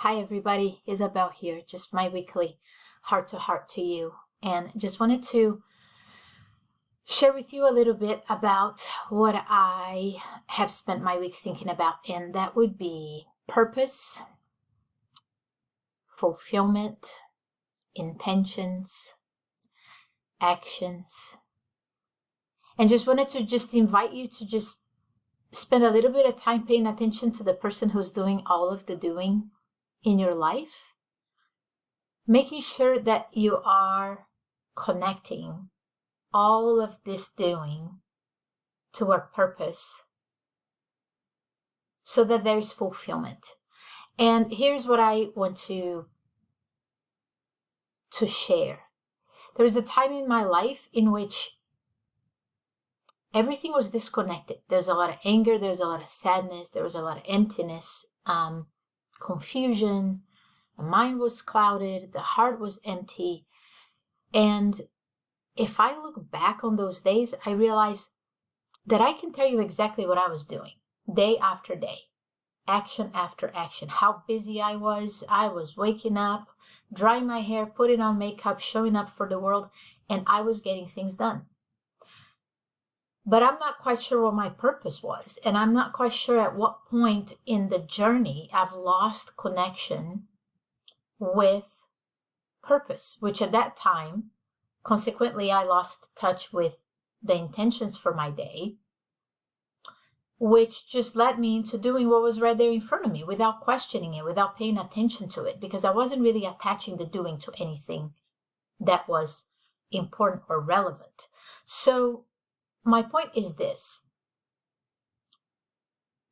Hi everybody, Isabel here, just my weekly heart to you, and just wanted to share with you a little bit about what I have spent my week thinking about, and that would be purpose, fulfillment, intentions, actions, and just wanted to just invite you to just spend a little bit of time paying attention to the person who's doing all of the doing in your life, making sure that you are connecting all of this doing to our purpose so that there is fulfillment. And here's what I want to share. There was a time in my life in which everything was disconnected. There's a lot of anger, there's a lot of sadness, there was a lot of emptiness, confusion, the mind was clouded, the heart was empty. And if I look back on those days, I realize that I can tell you exactly what I was doing day after day, action after action, how busy I was. I was waking up, drying my hair, putting on makeup, showing up for the world, and I was getting things done. But I'm not quite sure what my purpose was. And I'm not quite sure at what point in the journey I've lost connection with purpose, which at that time, consequently, I lost touch with the intentions for my day, which just led me into doing what was right there in front of me without questioning it, without paying attention to it, because I wasn't really attaching the doing to anything that was important or relevant. So my point is this.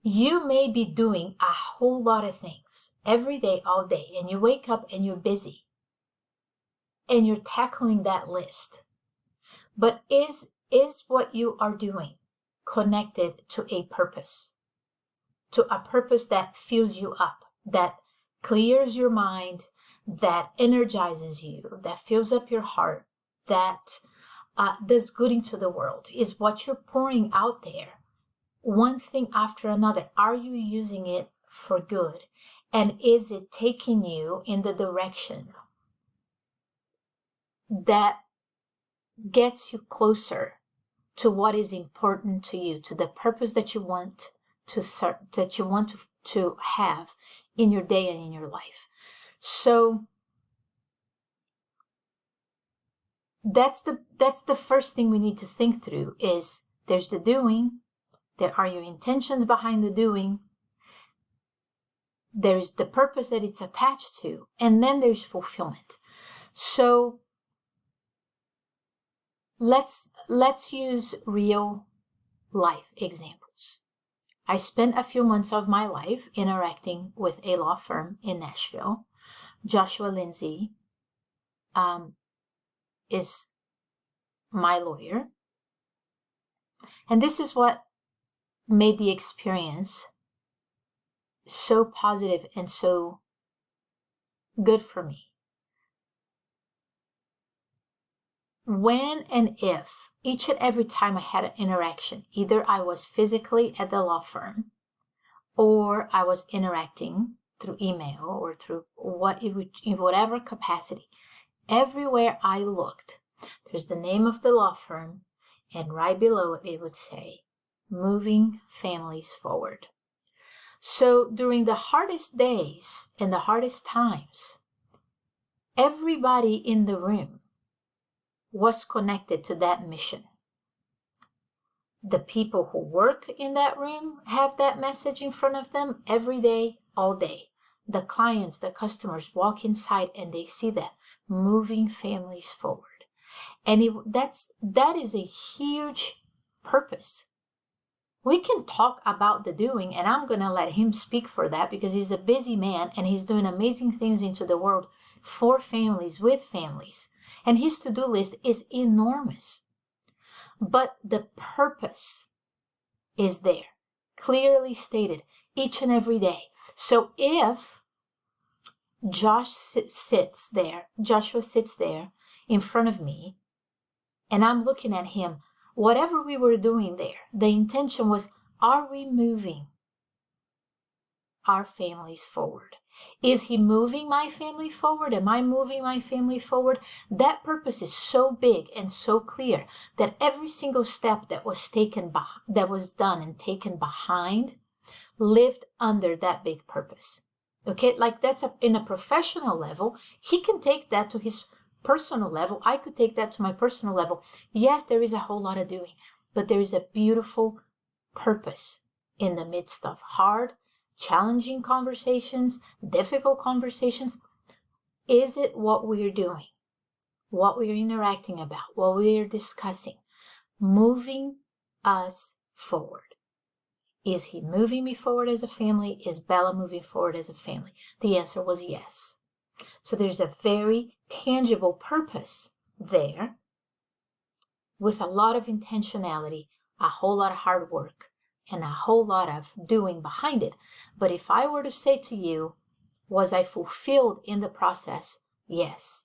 You may be doing a whole lot of things every day, all day, and you wake up and you're busy and you're tackling that list. But is what you are doing connected to a purpose that fills you up, that clears your mind, that energizes you, that fills up your heart, that does good into the world? Is what you're pouring out there one thing after another? Are you using it for good? And is it taking you in the direction that gets you closer to what is important to you, to the purpose that you want to serve, that you want to have in your day and in your life? So that's the first thing we need to think through. Is there's the doing, there are your intentions behind the doing, there's the purpose that it's attached to, and then there's fulfillment. So let's use real life examples. I spent a few months of my life interacting with a law firm in Nashville. Joshua Lindsay is my lawyer. And this is what made the experience so positive and so good for me. When and if, each and every time I had an interaction, either I was physically at the law firm or I was interacting through email or through in whatever capacity, everywhere I looked, there's the name of the law firm, and right below it would say, moving families forward. So during the hardest days and the hardest times, everybody in the room was connected to that mission. The people who work in that room have that message in front of them every day, all day. The clients, the customers walk inside and they see that, moving families forward. And that is a huge purpose. We can talk about the doing, and I'm going to let him speak for that because he's a busy man and he's doing amazing things into the world for families, with families. And his to-do list is enormous. But the purpose is there, clearly stated each and every day. So if Joshua sits there in front of me, and I'm looking at him, whatever we were doing there, the intention was, are we moving our families forward? Is he moving my family forward? Am I moving my family forward? That purpose is so big and so clear that every single step that was done and taken behind lived under that big purpose. Okay, like that's in a professional level. He can take that to his personal level. I could take that to my personal level. Yes, there is a whole lot of doing, but there is a beautiful purpose in the midst of hard, challenging conversations, difficult conversations. Is it what we're doing, what we're interacting about, what we're discussing, moving us forward? Is he moving me forward as a family? Is Bella moving forward as a family? The answer was yes. So there's a very tangible purpose there with a lot of intentionality, a whole lot of hard work, and a whole lot of doing behind it. But if I were to say to you, was I fulfilled in the process? Yes.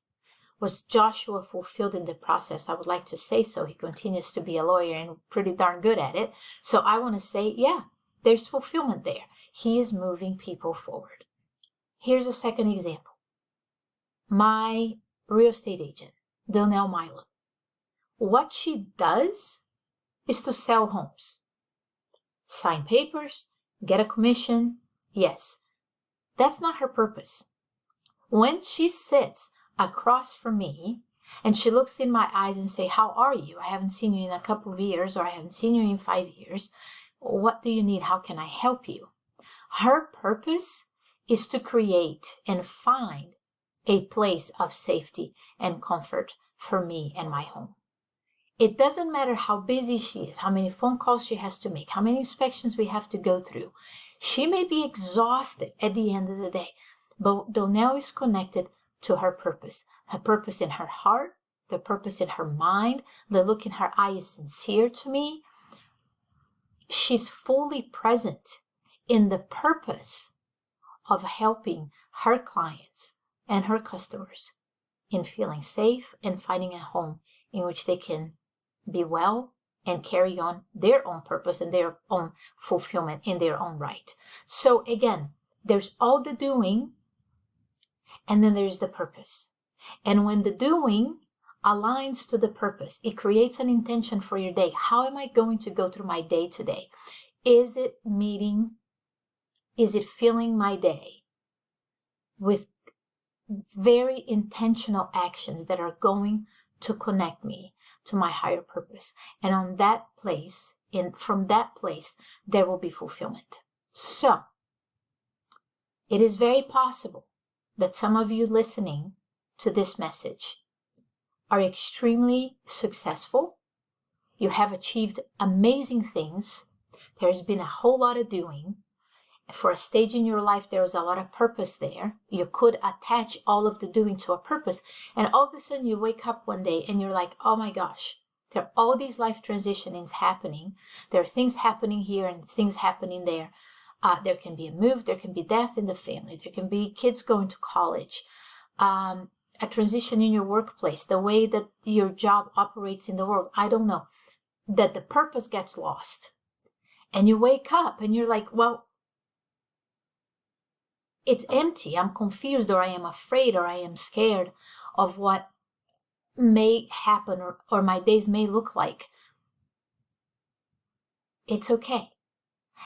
Was Joshua fulfilled in the process? I would like to say so. He continues to be a lawyer and pretty darn good at it. So I want to say, yeah, there's fulfillment there. He is moving people forward. Here's a second example. My real estate agent, Donnell Milam. What she does is to sell homes. Sign papers, get a commission. Yes, that's not her purpose. When she sits across from me and she looks in my eyes and say, how are you? I haven't seen you in a couple of years, or I haven't seen you in 5 years. What do you need? How can I help you? Her purpose is to create and find a place of safety and comfort for me and my home. It doesn't matter how busy she is, how many phone calls she has to make, how many inspections we have to go through. She may be exhausted at the end of the day, but Donnell is connected to her purpose in her heart, the purpose in her mind. The look in her eye is sincere to me. She's fully present in the purpose of helping her clients and her customers in feeling safe and finding a home in which they can be well and carry on their own purpose and their own fulfillment in their own right. So again, there's all the doing, and then there's the purpose. And when the doing aligns to the purpose, it creates an intention for your day. How am I going to go through my day today? Is it filling my day with very intentional actions that are going to connect me to my higher purpose? And on that place, from that place, there will be fulfillment. So, it is very possible that some of you listening to this message are extremely successful. You have achieved amazing things. There's been a whole lot of doing. For a stage in your life, there was a lot of purpose there. You could attach all of the doing to a purpose. And all of a sudden you wake up one day and you're like, oh my gosh, there are all these life transitionings happening. There are things happening here and things happening there. There can be a move, there can be death in the family, there can be kids going to college, a transition in your workplace, the way that your job operates in the world. I don't know. That the purpose gets lost. And you wake up and you're like, well, it's empty. I'm confused, or I am afraid, or I am scared of what may happen, or my days may look like. It's okay.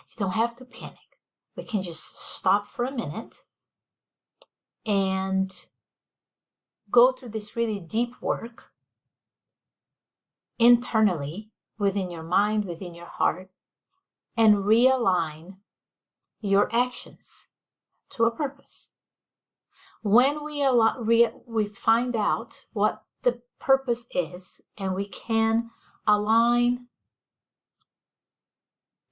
You don't have to panic. We can just stop for a minute and go through this really deep work internally, within your mind, within your heart, and realign your actions to a purpose. When we find out what the purpose is, and we can align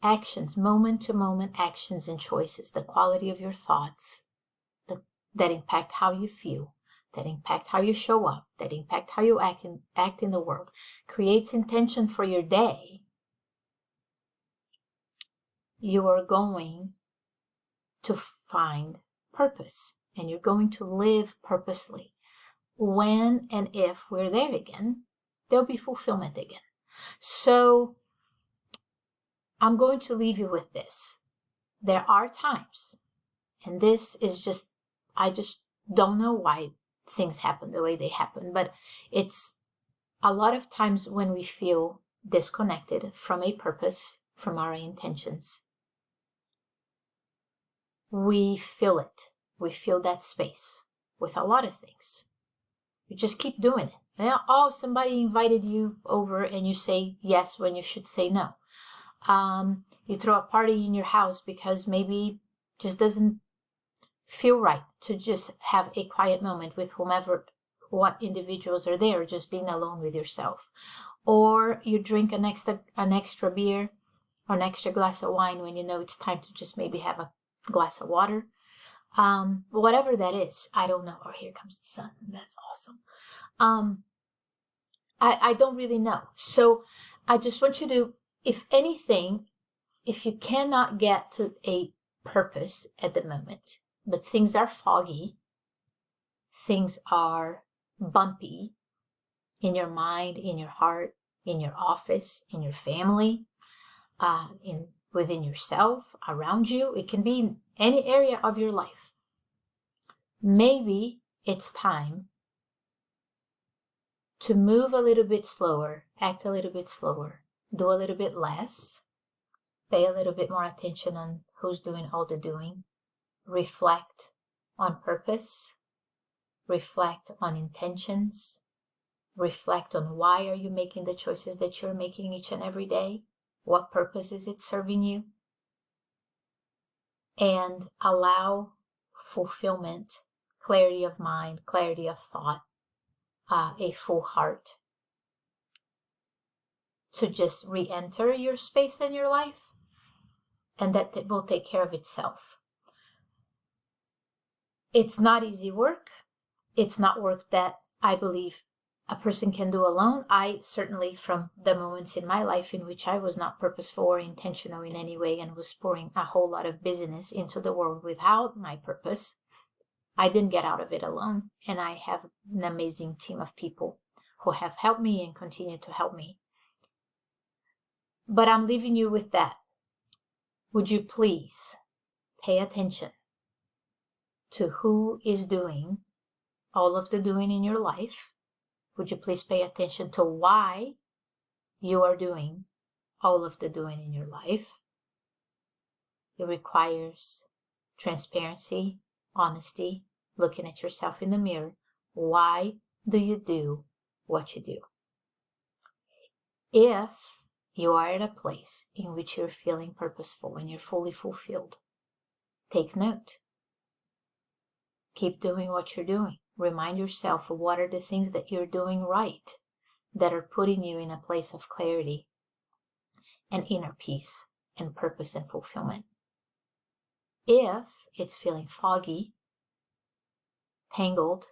actions, moment to moment actions and choices, the quality of your thoughts that impact how you feel, that impact how you show up, that impact how you act in the world, creates intention for your day, you are going to find purpose, and you're going to live purposely. When and if we're there again, there'll be fulfillment again. So I'm going to leave you with this. There are times, and this is just I just don't know why things happen the way they happen. But it's a lot of times when we feel disconnected from a purpose, from our intentions, we feel it. We feel that space with a lot of things. You just keep doing it. Now, oh, somebody invited you over and you say yes when you should say no. You throw a party in your house because maybe just doesn't feel right to just have a quiet moment with whomever, what individuals are there, just being alone with yourself. Or you drink an extra beer or an extra glass of wine when you know it's time to just maybe have a glass of water. Whatever that is, I don't know. Oh, here comes the sun. That's awesome. I don't really know. So I just want you to, if anything, if you cannot get to a purpose at the moment, but things are foggy, things are bumpy in your mind, in your heart, in your office, in your family, within yourself, around you, it can be in any area of your life. Maybe it's time to move a little bit slower, act a little bit slower, do a little bit less, pay a little bit more attention on who's doing all the doing, reflect on purpose, reflect on intentions, reflect on why are you making the choices that you're making each and every day, what purpose is it serving you, and allow fulfillment, clarity of mind, clarity of thought, a full heart to just re-enter your space in your life, and that it will take care of itself. It's not easy work. It's not work that I believe a person can do alone. I certainly, from the moments in my life in which I was not purposeful or intentional in any way and was pouring a whole lot of busyness into the world without my purpose, I didn't get out of it alone. And I have an amazing team of people who have helped me and continue to help me. But I'm leaving you with that. Would you please pay attention to who is doing all of the doing in your life? Would you please pay attention to why you are doing all of the doing in your life? It requires transparency, honesty, looking at yourself in the mirror. Why do you do what you do? If you are at a place in which you're feeling purposeful and you're fully fulfilled, take note. Keep doing what you're doing. Remind yourself of what are the things that you're doing right that are putting you in a place of clarity and inner peace and purpose and fulfillment. If it's feeling foggy, tangled,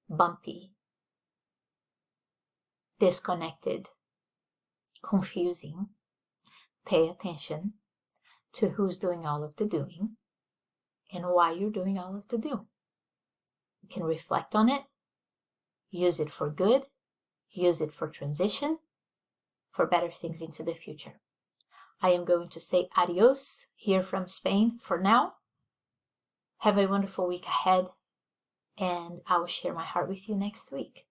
bumpy, disconnected, confusing, pay attention to who's doing all of the doing and why you're doing all of the do. You can reflect on it, use it for good, use it for transition, for better things into the future. I am going to say adios here from Spain for now. Have a wonderful week ahead, and I will share my heart with you next week.